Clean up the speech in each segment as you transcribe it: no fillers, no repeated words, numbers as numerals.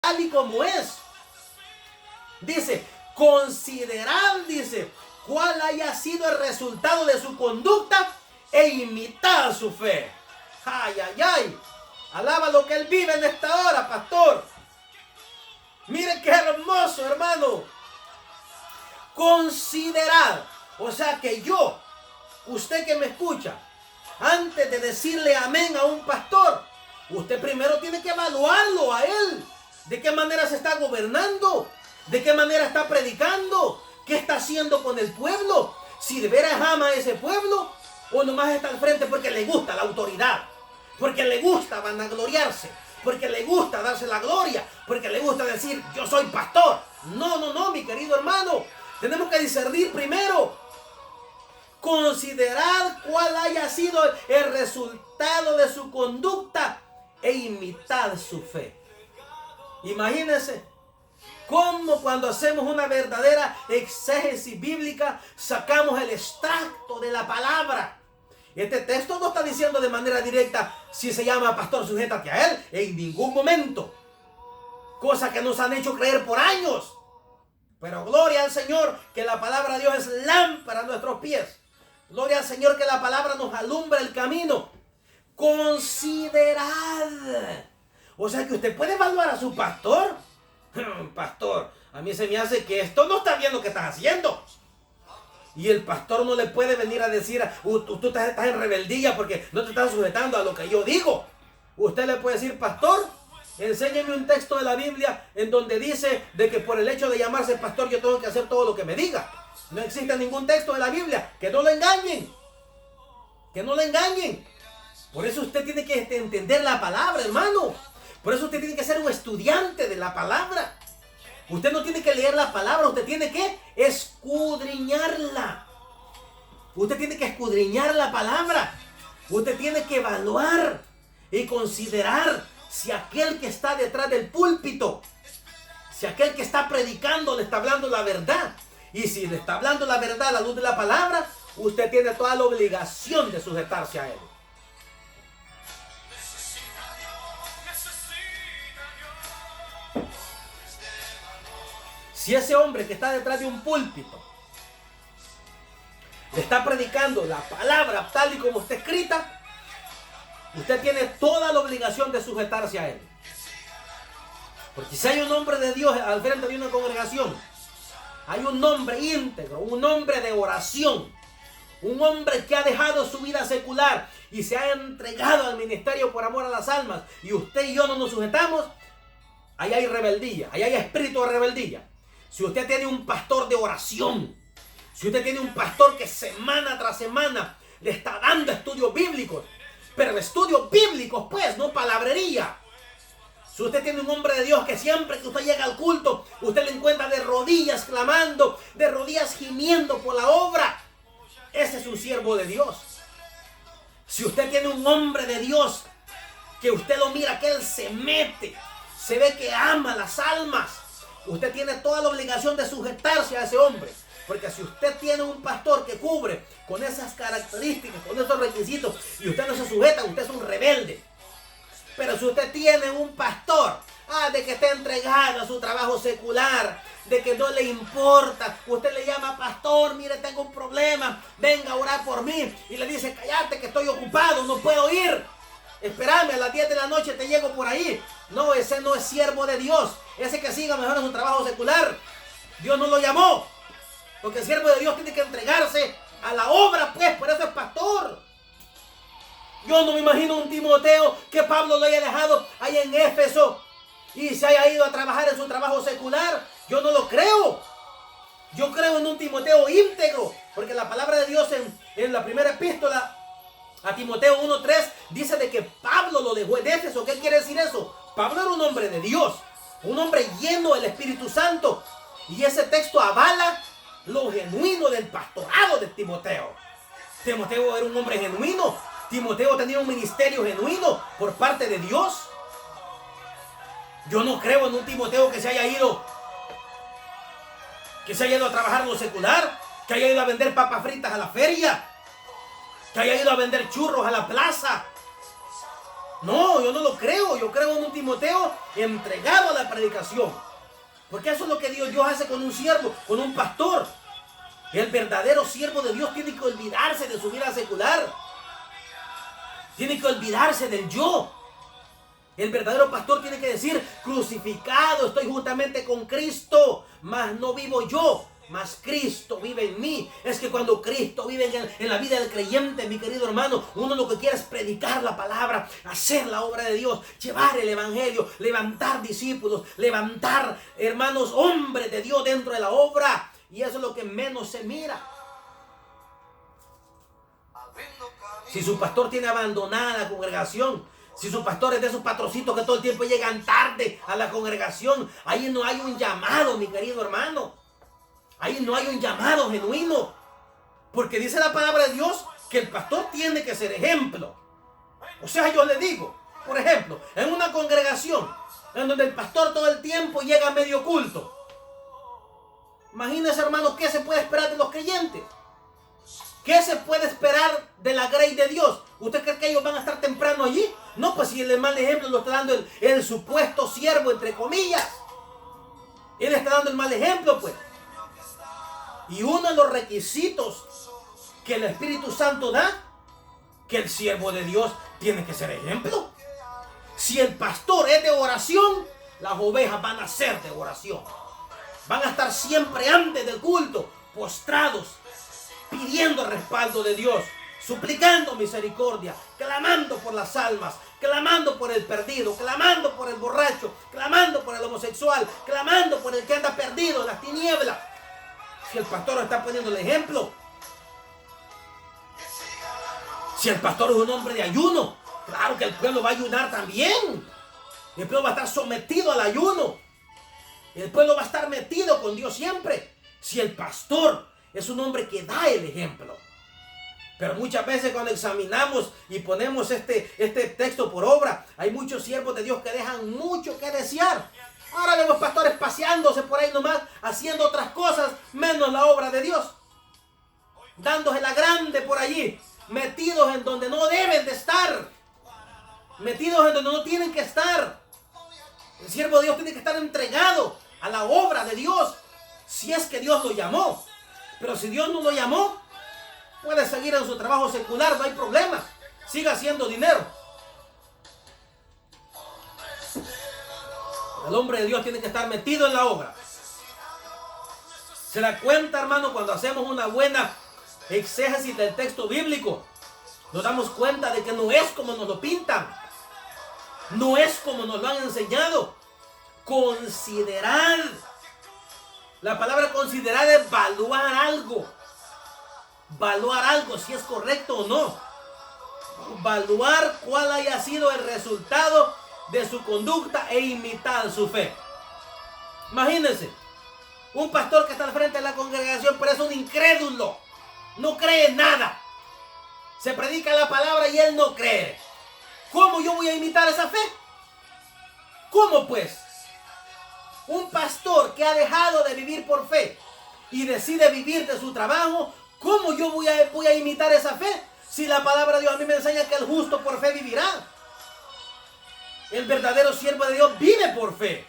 tal y como es. Dice, considerad, dice, cuál haya sido el resultado de su conducta e imitad su fe. Ay, ay, ay. Alaba lo que él vive en esta hora, pastor. Mire qué hermoso, hermano. Considerad. O sea que yo, usted que me escucha, antes de decirle amén a un pastor, usted primero tiene que evaluarlo a él. ¿De qué manera se está gobernando? ¿De qué manera está predicando? ¿Qué está haciendo con el pueblo? Si de veras ama a ese pueblo o nomás está al frente porque le gusta la autoridad, porque le gusta vanagloriarse, porque le gusta darse la gloria, porque le gusta decir yo soy pastor. No, no, no, mi querido hermano. Tenemos que discernir primero. Considerad cuál haya sido el resultado de su conducta e imitad su fe. Imagínense cómo cuando hacemos una verdadera exégesis bíblica sacamos el extracto de la palabra. Este texto no está diciendo de manera directa si se llama pastor sujétate a él, en ningún momento. Cosa que nos han hecho creer por años. Pero gloria al Señor que la palabra de Dios es lámpara a nuestros pies. Gloria al Señor que la palabra nos alumbra el camino. Considerad. O sea que usted puede evaluar a su pastor. Pastor, a mí se me hace que esto no está bien lo que estás haciendo. Y el pastor no le puede venir a decir, tú estás en rebeldía porque no te estás sujetando a lo que yo digo. Usted le puede decir, pastor, enséñeme un texto de la Biblia en donde dice de que por el hecho de llamarse pastor yo tengo que hacer todo lo que me diga. No existe ningún texto de la Biblia. Que no lo engañen. Que no lo engañen. Por eso usted tiene que entender la palabra, hermano. Por eso usted tiene que ser un estudiante de la palabra. Usted no tiene que leer la palabra, usted tiene que escudriñarla. Usted tiene que escudriñar la palabra. Usted tiene que evaluar y considerar si aquel que está detrás del púlpito, si aquel que está predicando le está hablando la verdad. Y si le está hablando la verdad a la luz de la palabra, usted tiene toda la obligación de sujetarse a él. Si ese hombre que está detrás de un púlpito le está predicando la palabra tal y como está escrita, usted tiene toda la obligación de sujetarse a él. Porque si hay un hombre de Dios al frente de una congregación, hay un hombre íntegro, un hombre de oración, un hombre que ha dejado su vida secular y se ha entregado al ministerio por amor a las almas, y usted y yo no nos sujetamos, ahí hay rebeldía, ahí hay espíritu de rebeldía. Si usted tiene un pastor de oración, si usted tiene un pastor que semana tras semana le está dando estudios bíblicos, pero estudios bíblicos pues, no palabrería. Si usted tiene un hombre de Dios que siempre que usted llega al culto, usted le encuentra de rodillas clamando, de rodillas gimiendo por la obra, ese es un siervo de Dios. Si usted tiene un hombre de Dios que usted lo mira que él se mete, se ve que ama las almas, usted tiene toda la obligación de sujetarse a ese hombre. Porque si usted tiene un pastor que cubre con esas características, con esos requisitos, y usted no se sujeta, usted es un rebelde. Pero si usted tiene un pastor, de que está entregado a su trabajo secular, de que no le importa, usted le llama pastor, mire tengo un problema, venga a orar por mí, y le dice cállate que estoy ocupado, no puedo ir, espérame a las 10 de la noche te llego por ahí. No, ese no es siervo de Dios. Ese que siga mejor en su trabajo secular, Dios no lo llamó, porque el siervo de Dios tiene que entregarse a la obra, pues por eso es pastor. Yo no me imagino un Timoteo que Pablo lo haya dejado ahí en Éfeso y se haya ido a trabajar en su trabajo secular. Yo no lo creo. Yo creo en un Timoteo íntegro, porque la palabra de Dios en la primera epístola a Timoteo 1:3 dice de que Pablo lo dejó en Éfeso. ¿Qué quiere decir eso? Pablo era un hombre de Dios, un hombre lleno del Espíritu Santo, y ese texto avala lo genuino del pastorado de Timoteo. Timoteo era un hombre genuino. Timoteo tenía un ministerio genuino por parte de Dios. Yo no creo en un Timoteo que se haya ido a trabajar en lo secular, que haya ido a vender papas fritas a la feria, que haya ido a vender churros a la plaza. No, yo no lo creo. Yo creo en un Timoteo entregado a la predicación. Porque eso es lo que Dios hace con un siervo, con un pastor. El verdadero siervo de Dios tiene que olvidarse de su vida secular. Tiene que olvidarse del yo. El verdadero pastor tiene que decir: crucificado estoy juntamente con Cristo, mas no vivo yo, mas Cristo vive en mí. Es que cuando Cristo vive en la vida del creyente, mi querido hermano, uno lo que quiere es predicar la palabra, hacer la obra de Dios, llevar el evangelio, levantar discípulos, levantar, hermanos, hombres de Dios dentro de la obra. Y eso es lo que menos se mira. Si su pastor tiene abandonada la congregación, si su pastor es de esos patrocitos que todo el tiempo llegan tarde a la congregación, ahí no hay un llamado, mi querido hermano. Ahí no hay un llamado genuino. Porque dice la palabra de Dios que el pastor tiene que ser ejemplo. O sea, yo le digo, por ejemplo, en una congregación en donde el pastor todo el tiempo llega a medio culto. Imagínense, hermano, ¿qué se puede esperar de los creyentes? ¿Qué se puede esperar de la grey de Dios? ¿Usted cree que ellos van a estar temprano allí? No, pues si el mal ejemplo lo está dando el supuesto siervo, entre comillas. Él está dando el mal ejemplo, pues. Y uno de los requisitos que el Espíritu Santo da, que el siervo de Dios tiene que ser ejemplo. Si el pastor es de oración, las ovejas van a ser de oración. Van a estar siempre antes del culto, postrados, pidiendo el respaldo de Dios, suplicando misericordia, clamando por las almas, clamando por el perdido, clamando por el borracho, clamando por el homosexual, clamando por el que anda perdido en las tinieblas. Si el pastor está poniendo el ejemplo, si el pastor es un hombre de ayuno, claro que el pueblo va a ayunar también. El pueblo va a estar sometido al ayuno. El pueblo va a estar metido con Dios siempre. Si el pastor es un hombre que da el ejemplo. Pero muchas veces cuando examinamos y ponemos este texto por obra, hay muchos siervos de Dios que dejan mucho que desear. Ahora vemos pastores paseándose por ahí nomás, haciendo otras cosas menos la obra de Dios. Dándose la grande por allí, metidos en donde no deben de estar. Metidos en donde no tienen que estar. El siervo de Dios tiene que estar entregado a la obra de Dios, si es que Dios lo llamó. Pero si Dios no lo llamó, puede seguir en su trabajo secular, no hay problema. Siga haciendo dinero. El hombre de Dios tiene que estar metido en la obra. Se da cuenta, hermano, cuando hacemos una buena exégesis del texto bíblico, nos damos cuenta de que no es como nos lo pintan. No es como nos lo han enseñado. Considerar. La palabra considerar es evaluar algo. Evaluar algo, si es correcto o no. Evaluar cuál haya sido el resultado de su conducta e imitar su fe. Imagínense, un pastor que está al frente de la congregación, pero es un incrédulo. No cree en nada. Se predica la palabra y él no cree. ¿Cómo yo voy a imitar esa fe? ¿Cómo pues? Un pastor que ha dejado de vivir por fe y decide vivir de su trabajo, ¿cómo yo voy a imitar esa fe? Si la palabra de Dios a mí me enseña que el justo por fe vivirá. El verdadero siervo de Dios vive por fe.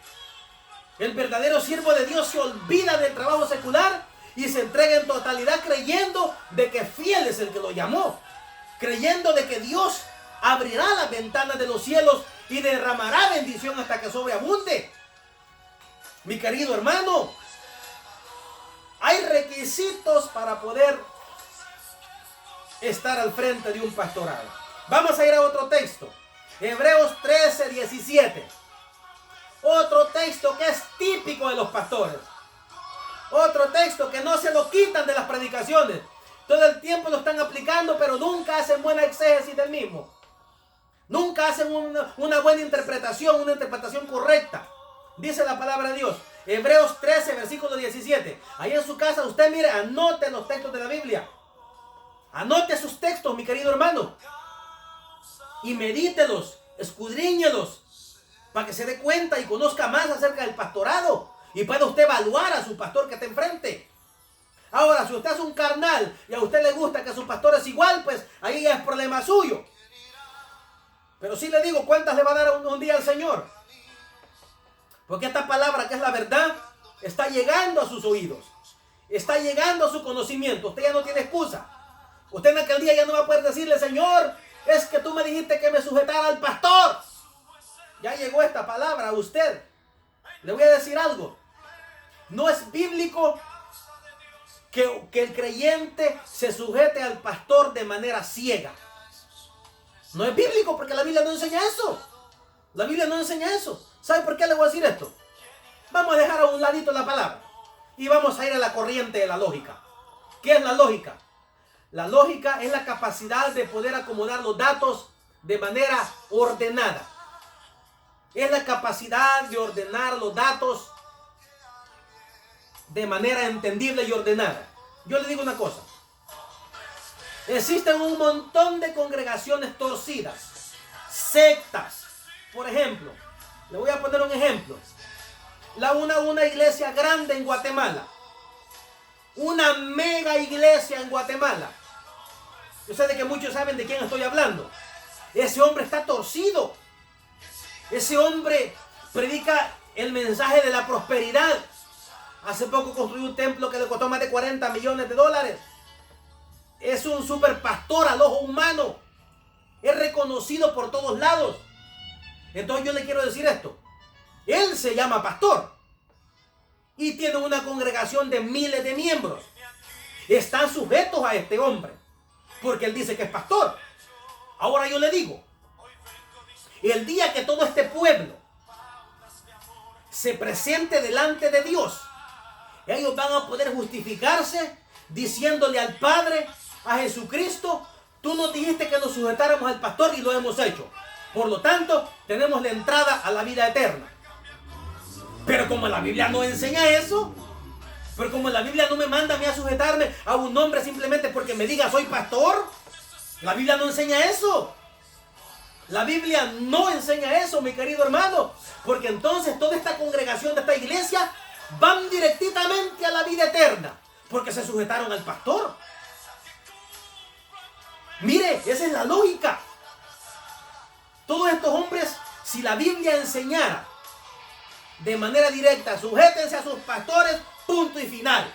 El verdadero siervo de Dios se olvida del trabajo secular y se entrega en totalidad creyendo de que fiel es el que lo llamó. Creyendo de que Dios abrirá las ventanas de los cielos y derramará bendición hasta que sobreabunde. Mi querido hermano, hay requisitos para poder estar al frente de un pastorado. Vamos a ir a otro texto. Hebreos 13, 17. Otro texto que es típico de los pastores. Otro texto que no se lo quitan de las predicaciones. Todo el tiempo lo están aplicando, pero nunca hacen buena exégesis del mismo. Nunca hacen una buena interpretación, una interpretación correcta. Dice la palabra de Dios. Hebreos 13, versículo 17. Ahí en su casa usted mire, anote los textos de la Biblia. Anote sus textos, mi querido hermano. Y medítelos, escudriñelos, para que se dé cuenta y conozca más acerca del pastorado. Y pueda usted evaluar a su pastor que está enfrente. Ahora, si usted es un carnal y a usted le gusta que su pastor es igual, pues ahí ya es problema suyo. Pero sí le digo, ¿cuántas le va a dar un día al Señor? Porque esta palabra, que es la verdad, está llegando a sus oídos. Está llegando a su conocimiento. Usted ya no tiene excusa. Usted en aquel día ya no va a poder decirle, Señor, es que tú me dijiste que me sujetara al pastor. Ya llegó esta palabra a usted. Le voy a decir algo. No es bíblico que el creyente se sujete al pastor de manera ciega. No es bíblico porque la Biblia no enseña eso. La Biblia no enseña eso. ¿Sabe por qué le voy a decir esto? Vamos a dejar a un ladito la palabra y vamos a ir a la corriente de la lógica. ¿Qué es la lógica? La lógica es la capacidad de poder acomodar los datos de manera ordenada. Es la capacidad de ordenar los datos de manera entendible y ordenada. Yo le digo una cosa. Existen un montón de congregaciones torcidas, sectas. Por ejemplo, le voy a poner un ejemplo. Una iglesia grande en Guatemala. Una mega iglesia en Guatemala. Yo sé de que muchos saben de quién estoy hablando. Ese hombre está torcido. Ese hombre predica el mensaje de la prosperidad. Hace poco construyó un templo que le costó más de 40 millones de dólares. Es un super pastor al ojo humano. Es reconocido por todos lados. Entonces yo le quiero decir esto. Él se llama pastor. Y tiene una congregación de miles de miembros. Están sujetos a este hombre. Porque él dice que es pastor. Ahora yo le digo. El día que todo este pueblo se presente delante de Dios, ellos van a poder justificarse diciéndole al Padre, a Jesucristo, tú nos dijiste que nos sujetáramos al pastor y lo hemos hecho. Por lo tanto, tenemos la entrada a la vida eterna. Pero como la Biblia no enseña eso, pero como la Biblia no me manda a mí a sujetarme a un hombre simplemente porque me diga soy pastor, la Biblia no enseña eso. La Biblia no enseña eso, mi querido hermano, porque entonces toda esta congregación de esta iglesia van directamente a la vida eterna, porque se sujetaron al pastor. Mire, esa es la lógica. Todos estos hombres, si la Biblia enseñara de manera directa, sujétense a sus pastores, punto y final.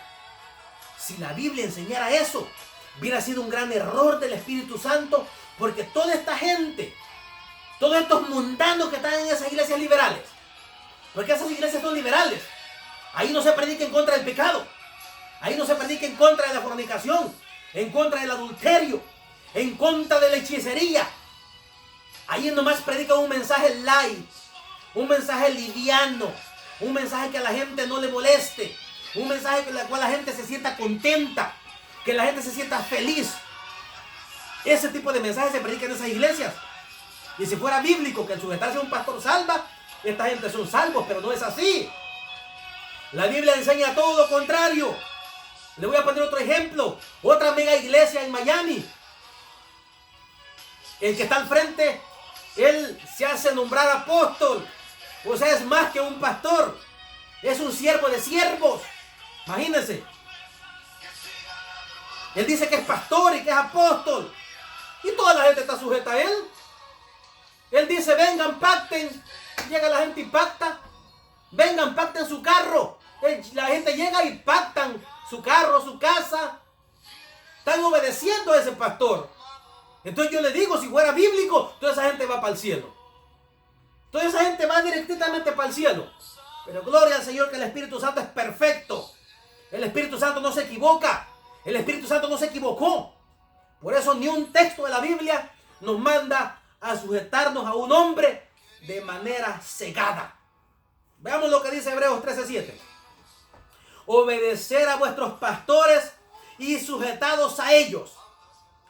Si la Biblia enseñara eso, hubiera sido un gran error del Espíritu Santo, porque toda esta gente, todos estos mundanos que están en esas iglesias liberales, porque esas iglesias son liberales, ahí no se predica en contra del pecado, ahí no se predica en contra de la fornicación, en contra del adulterio, en contra de la hechicería. Ahí nomás predican un mensaje light, un mensaje liviano, un mensaje que a la gente no le moleste, un mensaje con el cual la gente se sienta contenta, que la gente se sienta feliz. Ese tipo de mensajes se predican en esas iglesias. Y si fuera bíblico que el sujetarse a un pastor salva, esta gente son salvos, pero no es así. La Biblia enseña todo lo contrario. Le voy a poner otro ejemplo. Otra mega iglesia en Miami. El que está al frente, él se hace nombrar apóstol. O sea, es más que un pastor. Es un siervo de siervos. Imagínense. Él dice que es pastor y que es apóstol. Y toda la gente está sujeta a él. Él dice, vengan, pacten. Llega la gente y pacta. Vengan, pacten su carro. La gente llega y pactan su carro, su casa. Están obedeciendo a ese pastor. Entonces yo le digo, si fuera bíblico, toda esa gente va para el cielo. Toda esa gente va directamente para el cielo. Pero gloria al Señor que el Espíritu Santo es perfecto. El Espíritu Santo no se equivoca. El Espíritu Santo no se equivocó. Por eso ni un texto de la Biblia nos manda a sujetarnos a un hombre de manera cegada. Veamos lo que dice Hebreos 13:7. Obedecer a vuestros pastores y sujetados a ellos.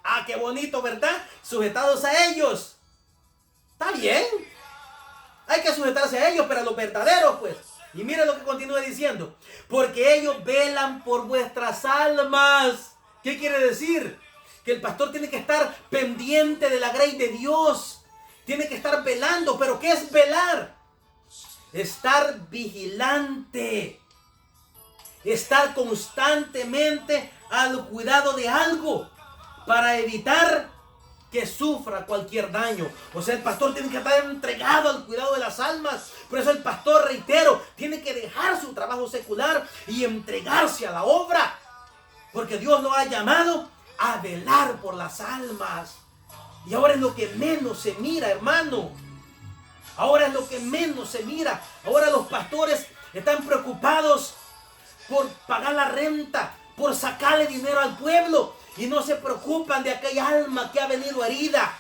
Ah, qué bonito, ¿verdad? Sujetados a ellos. Está bien. Hay que sujetarse a ellos, pero a los verdaderos, pues. Y mire lo que continúa diciendo. Porque ellos velan por vuestras almas. ¿Qué quiere decir? Que el pastor tiene que estar pendiente de la grey de Dios. Tiene que estar velando. ¿Pero qué es velar? Estar vigilante. Estar constantemente al cuidado de algo. Para evitar que sufra cualquier daño. O sea, el pastor tiene que estar entregado al cuidado de las almas. Por eso el pastor, reitero, tiene que dejar su trabajo secular y entregarse a la obra. Porque Dios lo ha llamado a velar por las almas. Y ahora es lo que menos se mira, hermano. Ahora es lo que menos se mira. Ahora los pastores están preocupados por pagar la renta, por sacarle dinero al pueblo. Y no se preocupan de aquella alma que ha venido herida,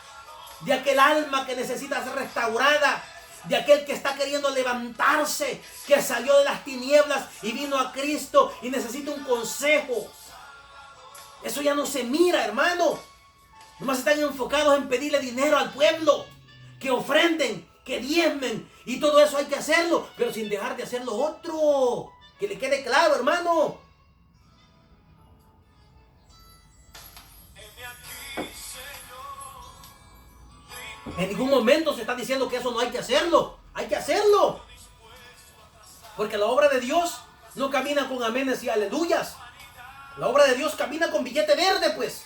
de aquel alma que necesita ser restaurada, de aquel que está queriendo levantarse, que salió de las tinieblas y vino a Cristo y necesita un consejo. Eso ya no se mira, hermano. Nomás están enfocados en pedirle dinero al pueblo, que ofrenden, que diezmen, y todo eso hay que hacerlo, pero sin dejar de hacer lo otro. Que le quede claro, hermano. En ningún momento se está diciendo que eso no hay que hacerlo. Hay que hacerlo. Porque la obra de Dios no camina con amenes y aleluyas. La obra de Dios camina con billete verde, pues.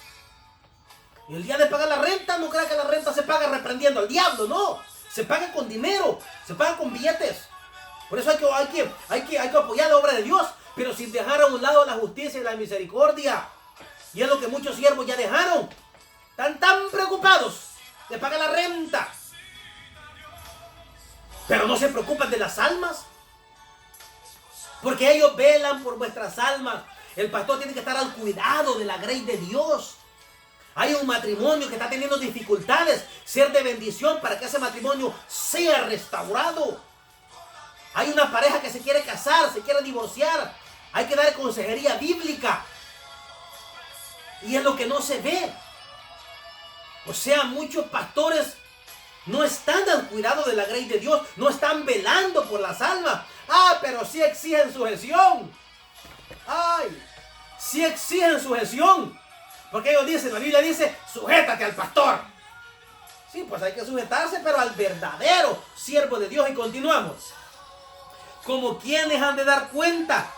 Y el día de pagar la renta, no crea que la renta se paga reprendiendo al diablo, no. Se paga con dinero, se paga con billetes. Por eso hay que apoyar la obra de Dios, pero sin dejar a un lado la justicia y la misericordia. Y es lo que muchos siervos ya dejaron. Están tan preocupados de pagar la renta, pero no se preocupan de las almas, porque ellos velan por vuestras almas. El pastor tiene que estar al cuidado de la grey de Dios. Hay un matrimonio que está teniendo dificultades, ser de bendición para que ese matrimonio sea restaurado. Hay una pareja que se quiere casar, se quiere divorciar, hay que dar consejería bíblica, y es lo que no se ve. O sea, muchos pastores no están al cuidado de la grey de Dios, no están velando por las almas. Pero sí exigen sujeción. Sí exigen sujeción. Porque ellos dicen, la Biblia dice, sujétate al pastor. Sí, pues hay que sujetarse, pero al verdadero siervo de Dios. Y continuamos. Como quienes han de dar cuenta,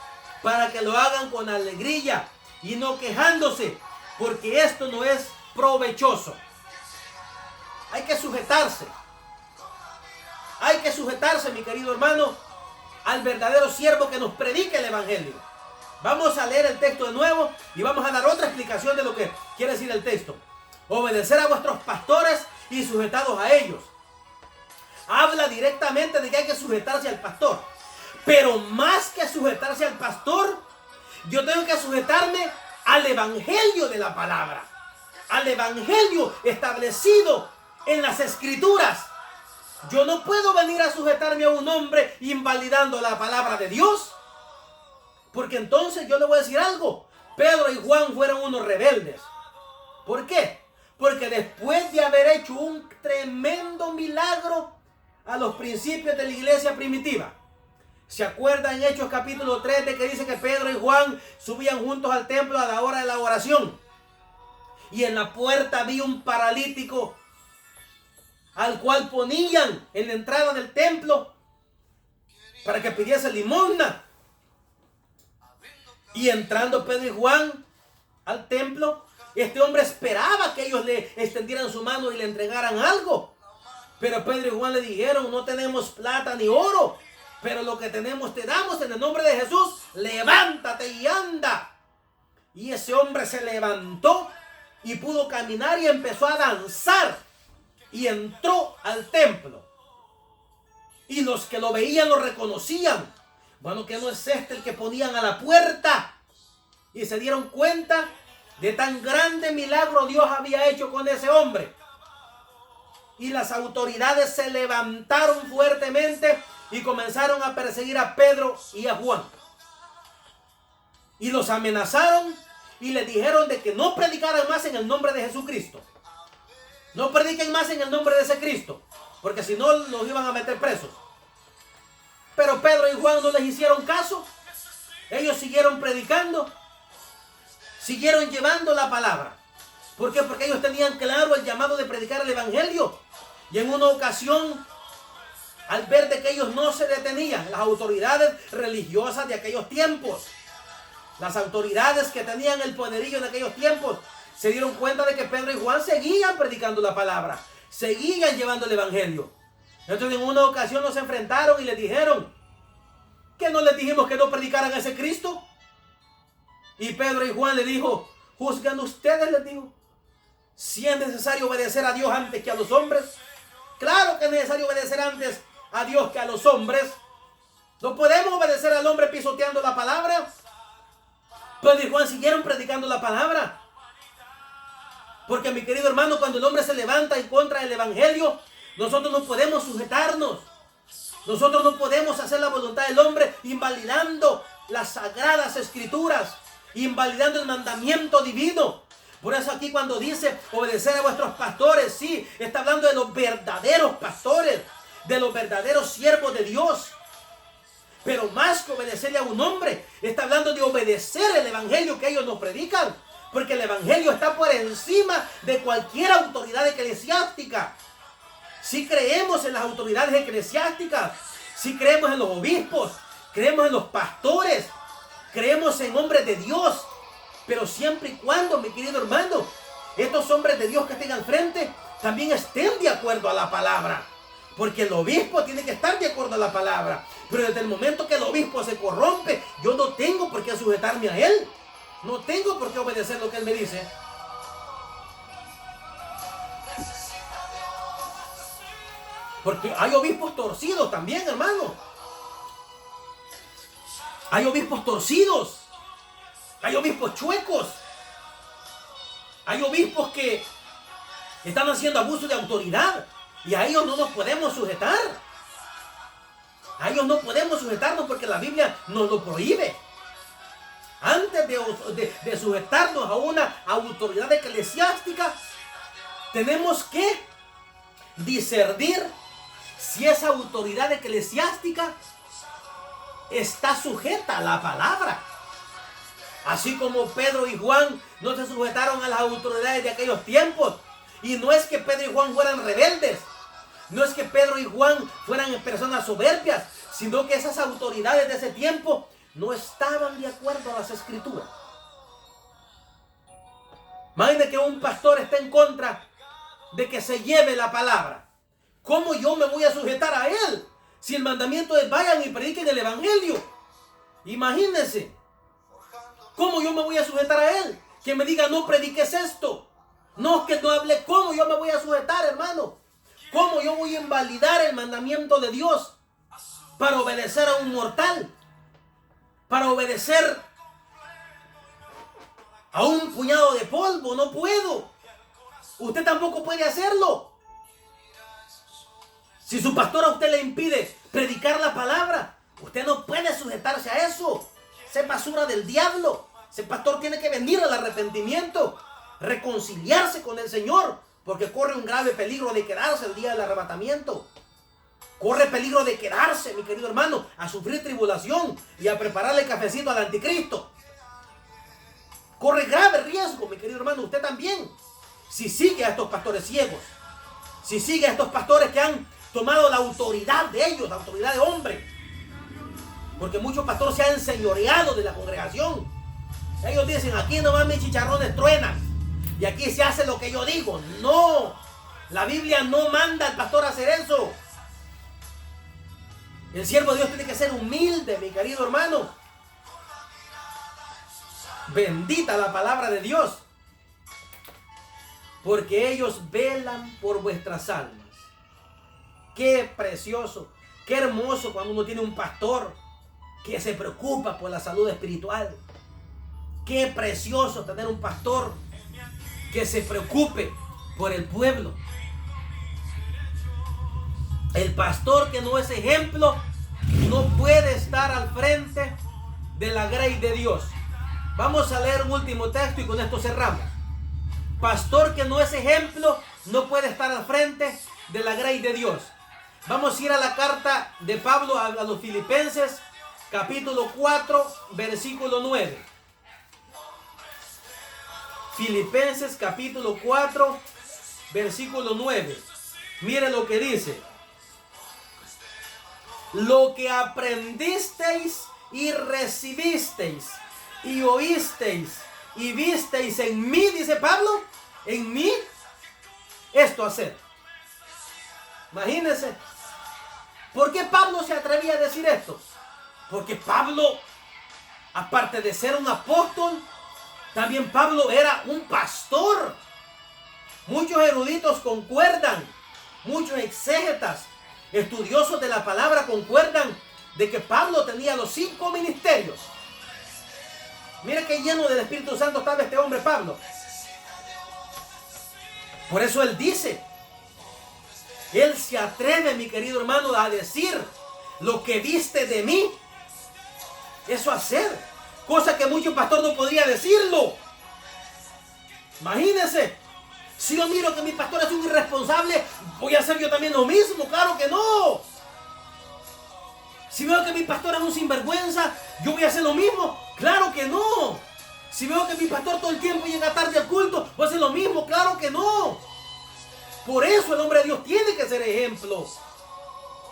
para que lo hagan con alegría y no quejándose, porque esto no es provechoso. Hay que sujetarse. Hay que sujetarse, mi querido hermano, al verdadero siervo que nos predique el evangelio. Vamos a leer el texto de nuevo y vamos a dar otra explicación de lo que quiere decir el texto. Obedecer a vuestros pastores y sujetados a ellos. Habla directamente de que hay que sujetarse al pastor. Pero más que sujetarse al pastor, yo tengo que sujetarme al evangelio de la palabra. Al evangelio establecido en las escrituras. Yo no puedo venir a sujetarme a un hombre invalidando la palabra de Dios. Porque entonces yo le voy a decir algo. Pedro y Juan fueron unos rebeldes. ¿Por qué? Porque después de haber hecho un tremendo milagro a los principios de la iglesia primitiva. ¿Se acuerdan en Hechos capítulo 3 de que dice que Pedro y Juan subían juntos al templo a la hora de la oración? Y en la puerta había un paralítico al cual ponían en la entrada del templo para que pidiese limosna. Y entrando Pedro y Juan al templo, este hombre esperaba que ellos le extendieran su mano y le entregaran algo. Pero Pedro y Juan le dijeron, no tenemos plata ni oro, pero lo que tenemos te damos en el nombre de Jesús, levántate y anda. Y ese hombre se levantó y pudo caminar y empezó a danzar. Y entró al templo. Y los que lo veían lo reconocían. Bueno, que no es este el que ponían a la puerta. Y se dieron cuenta de tan grande milagro Dios había hecho con ese hombre. Y las autoridades se levantaron fuertemente y comenzaron a perseguir a Pedro y a Juan. Y los amenazaron y les dijeron de que no predicaran más en el nombre de Jesucristo. No prediquen más en el nombre de ese Cristo, porque si no los iban a meter presos. Pero Pedro y Juan no les hicieron caso. Ellos siguieron predicando, siguieron llevando la palabra. ¿Por qué? Porque ellos tenían claro el llamado de predicar el evangelio. Y en una ocasión, al ver de que ellos no se detenían, las autoridades religiosas de aquellos tiempos, las autoridades que tenían el poderío en aquellos tiempos, se dieron cuenta de que Pedro y Juan seguían predicando la palabra, seguían llevando el evangelio. Entonces en una ocasión nos enfrentaron y les dijeron, ¿que no les dijimos que no predicaran a ese Cristo? Y Pedro y Juan le dijo, juzgan ustedes, les dijo, si es necesario obedecer a Dios antes que a los hombres. Claro que es necesario obedecer antes a Dios que a los hombres. No podemos obedecer al hombre pisoteando la palabra. Pedro y Juan siguieron predicando la palabra. Porque, mi querido hermano, cuando el hombre se levanta en contra del evangelio, nosotros no podemos sujetarnos. Nosotros no podemos hacer la voluntad del hombre invalidando las sagradas escrituras, invalidando el mandamiento divino. Por eso aquí cuando dice obedecer a vuestros pastores, sí, está hablando de los verdaderos pastores, de los verdaderos siervos de Dios. Pero más que obedecerle a un hombre, está hablando de obedecer el evangelio que ellos nos predican. Porque el evangelio está por encima de cualquier autoridad eclesiástica. Si creemos en las autoridades eclesiásticas, si creemos en los obispos, creemos en los pastores, creemos en hombres de Dios. Pero siempre y cuando, mi querido hermano, estos hombres de Dios que estén al frente también estén de acuerdo a la palabra. Porque el obispo tiene que estar de acuerdo a la palabra. Pero desde el momento que el obispo se corrompe, yo no tengo por qué sujetarme a él. No tengo por qué obedecer lo que él me dice. Porque hay obispos torcidos también, hermano. Hay obispos torcidos. Hay obispos chuecos. Hay obispos que están haciendo abuso de autoridad. Y a ellos no nos podemos sujetar. A ellos no podemos sujetarnos porque la Biblia nos lo prohíbe. Antes de sujetarnos a una autoridad eclesiástica, tenemos que discernir si esa autoridad eclesiástica está sujeta a la palabra. Así como Pedro y Juan no se sujetaron a las autoridades de aquellos tiempos. Y no es que Pedro y Juan fueran rebeldes. No es que Pedro y Juan fueran personas soberbias, sino que esas autoridades de ese tiempo no estaban de acuerdo a las escrituras. Imagínate que un pastor está en contra de que se lleve la palabra. ¿Cómo yo me voy a sujetar a él? Si el mandamiento es vayan y prediquen el evangelio. Imagínense. ¿Cómo yo me voy a sujetar a él? Que me diga no prediques esto. No, que no hable. ¿Cómo yo me voy a sujetar, hermano? ¿Cómo yo voy a invalidar el mandamiento de Dios para obedecer a un mortal? Para obedecer a un puñado de polvo. No puedo. Usted tampoco puede hacerlo. Si su pastor a usted le impide predicar la palabra, usted no puede sujetarse a eso. Esa es basura del diablo. Ese pastor tiene que venir al arrepentimiento, reconciliarse con el Señor, porque corre un grave peligro de quedarse el día del arrebatamiento. Corre peligro de quedarse, mi querido hermano, a sufrir tribulación y a prepararle el cafecito al anticristo. Corre grave riesgo, mi querido hermano, usted también. Si sigue a estos pastores ciegos, si sigue a estos pastores que han tomado la autoridad de ellos, la autoridad de hombre. Porque muchos pastores se han enseñoreado de la congregación. Ellos dicen, aquí nomás mis chicharrones truenan. Y aquí se hace lo que yo digo. No, la Biblia no manda al pastor a hacer eso. El siervo de Dios tiene que ser humilde, mi querido hermano. Bendita la palabra de Dios. Porque ellos velan por vuestras almas. Qué precioso, qué hermoso cuando uno tiene un pastor que se preocupa por la salud espiritual. Qué precioso tener un pastor que se preocupe por el pueblo. El pastor que no es ejemplo no puede estar al frente de la grey de Dios. Vamos a leer un último texto y con esto cerramos. Pastor que no es ejemplo no puede estar al frente de la grey de Dios. Vamos a ir a la carta de Pablo a los Filipenses, capítulo 4, versículo 9. Filipenses, capítulo 4, versículo 9. Mire lo que dice. Lo que aprendisteis y recibisteis y oísteis y visteis en mí, dice Pablo, en mí, esto hacer. Imagínense. ¿Por qué Pablo se atrevía a decir esto? Porque Pablo, aparte de ser un apóstol, también Pablo era un pastor. Muchos eruditos concuerdan, muchos exégetas, estudiosos de la palabra concuerdan de que Pablo tenía los 5 ministerios. Mira qué lleno del Espíritu Santo estaba este hombre Pablo. Por eso él dice, él se atreve, mi querido hermano, a decir lo que viste de mí, eso hacer, cosa que muchos pastores no podrían decirlo. Imagínense, si yo miro que mi pastor es un irresponsable, voy a hacer yo también lo mismo. Claro que no. Si veo que mi pastor es un sinvergüenza, yo voy a hacer lo mismo. Claro que no. Si veo que mi pastor todo el tiempo llega tarde al culto, voy a hacer lo mismo. Claro que no. Por eso el hombre de Dios tiene que ser ejemplo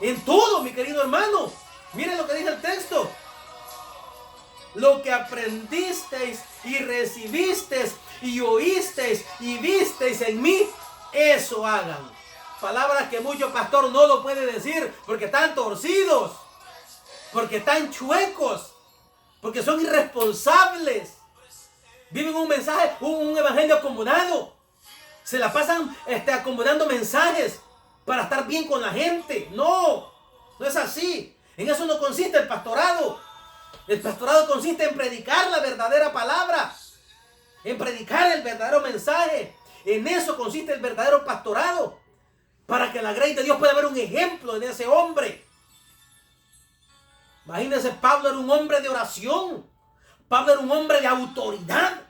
en todo, mi querido hermano. Miren lo que dice el texto. Lo que aprendisteis y recibisteis y oísteis y visteis en mí, eso hagan. Palabras que muchos pastores no lo pueden decir porque están torcidos, porque están chuecos, porque son irresponsables. Viven un mensaje, un evangelio acomodado. Se la pasan acomodando mensajes para estar bien con la gente. No, no es así. En eso no consiste el pastorado. El pastorado consiste en predicar la verdadera palabra, en predicar el verdadero mensaje. En eso consiste el verdadero pastorado, para que la gracia de Dios pueda ver un ejemplo en ese hombre. Imagínense, Pablo era un hombre de oración. Pablo era un hombre de autoridad.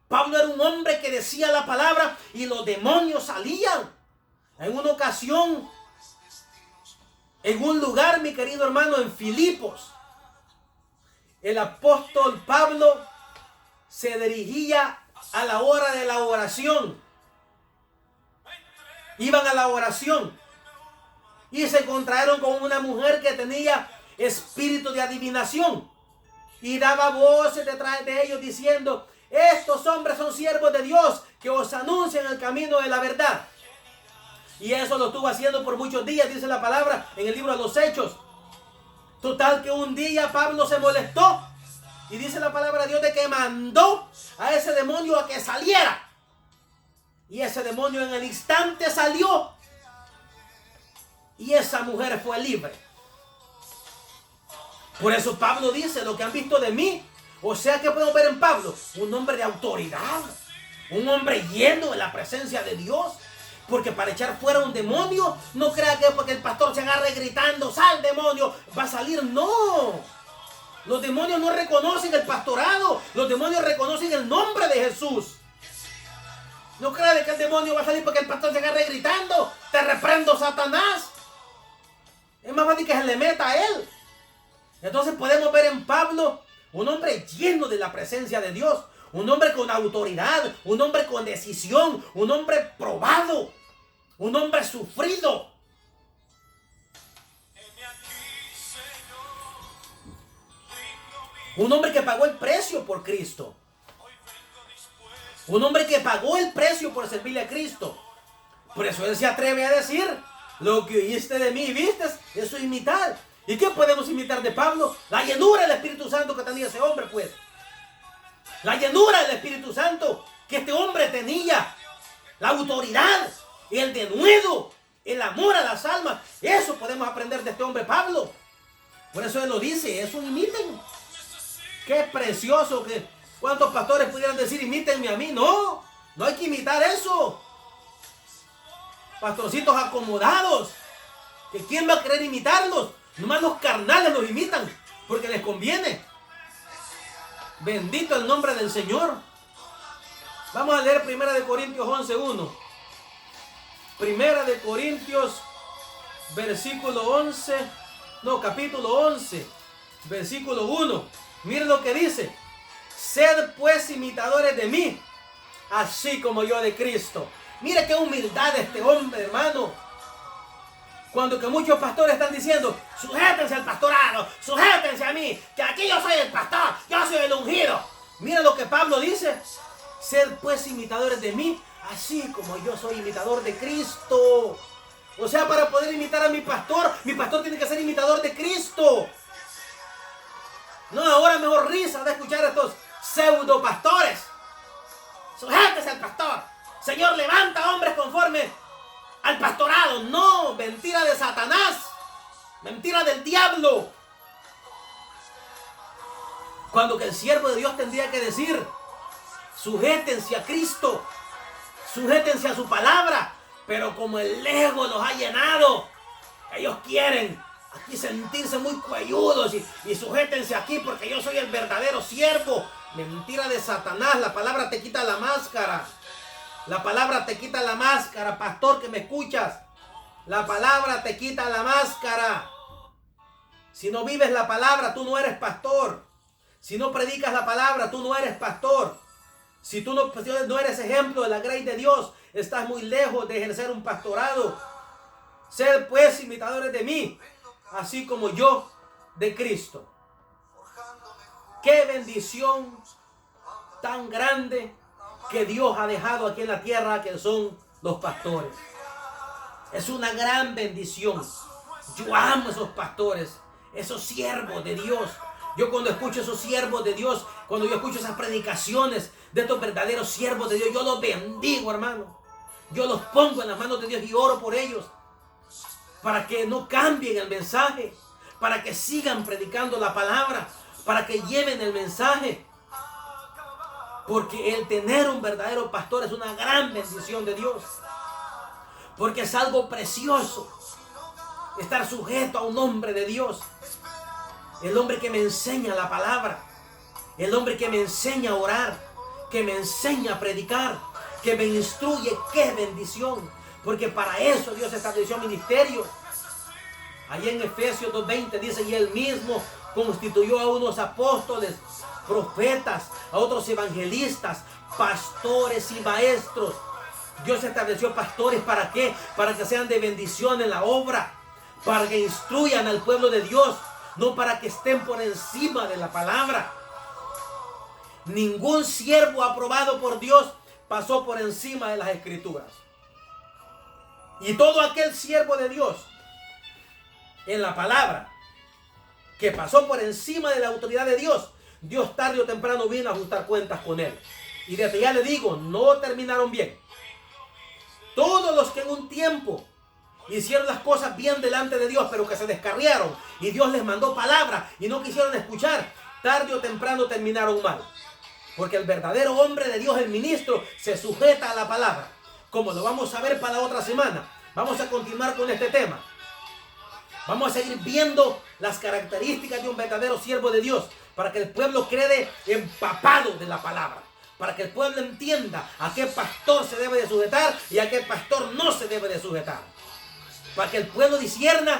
Pablo era un hombre que decía la palabra y los demonios salían. En una ocasión, en un lugar, mi querido hermano, en Filipos, el apóstol Pablo se dirigía a la hora de la oración. Iban a la oración y se encontraron con una mujer que tenía espíritu de adivinación y daba voces detrás de ellos diciendo: estos hombres son siervos de Dios que os anuncian el camino de la verdad. Y eso lo estuvo haciendo por muchos días, dice la palabra en el libro de los Hechos. Total que un día Pablo se molestó y dice la palabra de Dios de que mandó a ese demonio a que saliera. Y ese demonio en el instante salió y esa mujer fue libre. Por eso Pablo dice: lo que han visto de mí. O sea que podemos ver en Pablo un hombre de autoridad, un hombre lleno de la presencia de Dios. Porque para echar fuera un demonio, no crea que porque el pastor se agarre gritando: sal demonio, va a salir. No, los demonios no reconocen el pastorado, los demonios reconocen el nombre de Jesús. No crea que el demonio va a salir porque el pastor se agarre gritando: te reprendo, Satanás. Es más fácil que se le meta a él. Entonces podemos ver en Pablo un hombre lleno de la presencia de Dios, un hombre con autoridad, un hombre con decisión, un hombre probado, un hombre sufrido. Un hombre que pagó el precio por Cristo. Un hombre que pagó el precio por servirle a Cristo. Por eso él se atreve a decir: lo que oíste de mí y viste, eso imitar. ¿Y qué podemos imitar de Pablo? La llenura del Espíritu Santo que tenía ese hombre, pues. La llenura del Espíritu Santo que este hombre tenía. La autoridad, el denuedo, el amor a las almas. Eso podemos aprender de este hombre Pablo. Por eso él lo dice: eso imiten. Qué precioso que... ¿Cuántos pastores pudieran decir: imítenme a mí? No, no hay que imitar eso. Pastorcitos acomodados, que quién va a querer imitarlos. Nomás los carnales los imitan porque les conviene. Bendito el nombre del Señor. Vamos a leer 1 Corintios 11:1. 1 Corintios versículo 11. No, capítulo 11, versículo 1. Miren lo que dice: sed pues imitadores de mí, así como yo de Cristo. Mire qué humildad de este hombre, hermano. Cuando que muchos pastores están diciendo: sujétense al pastorado, sujétense a mí, que aquí yo soy el pastor, yo soy el ungido. Mira lo que Pablo dice. Sed pues imitadores de mí, así como yo soy imitador de Cristo. O sea, para poder imitar a mi pastor tiene que ser imitador de Cristo. No, ahora mejor risa de escuchar a estos pseudo pastores. Sujétese al pastor. Señor, levanta hombres conforme al pastorado. No, mentira de Satanás. Mentira del diablo. Cuando que el siervo de Dios tendría que decir: sujétense a Cristo, sujétense a su palabra. Pero como el ego los ha llenado, ellos quieren aquí sentirse muy cuelludos y sujétense aquí porque yo soy el verdadero siervo. Mentira de Satanás. La palabra te quita la máscara. La palabra te quita la máscara, pastor que me escuchas. La palabra te quita la máscara. Si no vives la palabra, tú no eres pastor. Si no predicas la palabra, tú no eres pastor. Si tú no eres ejemplo de la gracia de Dios, estás muy lejos de ejercer un pastorado. Sed pues imitadores de mí, así como yo de Cristo. Qué bendición tan grande que Dios ha dejado aquí en la tierra, que son los pastores. Es una gran bendición. Yo amo esos pastores, esos siervos de Dios. Yo cuando escucho esos siervos de Dios, cuando yo escucho esas predicaciones de estos verdaderos siervos de Dios, yo los bendigo, hermano. Yo los pongo en las manos de Dios y oro por ellos, para que no cambien el mensaje, para que sigan predicando la palabra, para que lleven el mensaje. Porque el tener un verdadero pastor es una gran bendición de Dios. Porque es algo precioso estar sujeto a un hombre de Dios. El hombre que me enseña la palabra. El hombre que me enseña a orar. Que me enseña a predicar. Que me instruye. ¡Qué bendición! Porque para eso Dios estableció ministerio. Allí en Efesios 2:20 dice: y él mismo constituyó a unos apóstoles, profetas, a otros evangelistas, pastores y maestros. Dios estableció pastores, ¿para qué? Para que sean de bendición en la obra, para que instruyan al pueblo de Dios, no para que estén por encima de la palabra. Ningún siervo aprobado por Dios pasó por encima de las Escrituras. Y todo aquel siervo de Dios en la palabra que pasó por encima de la autoridad de Dios, Dios tarde o temprano vino a ajustar cuentas con él. Y desde ya le digo, no terminaron bien. Todos los que en un tiempo hicieron las cosas bien delante de Dios, pero que se descarriaron y Dios les mandó palabra y no quisieron escuchar, tarde o temprano terminaron mal. Porque el verdadero hombre de Dios, el ministro, se sujeta a la palabra. Como lo vamos a ver para la otra semana. Vamos a continuar con este tema. Vamos a seguir viendo las características de un verdadero siervo de Dios, para que el pueblo quede empapado de la palabra, para que el pueblo entienda a qué pastor se debe de sujetar y a qué pastor no se debe de sujetar, para que el pueblo discierna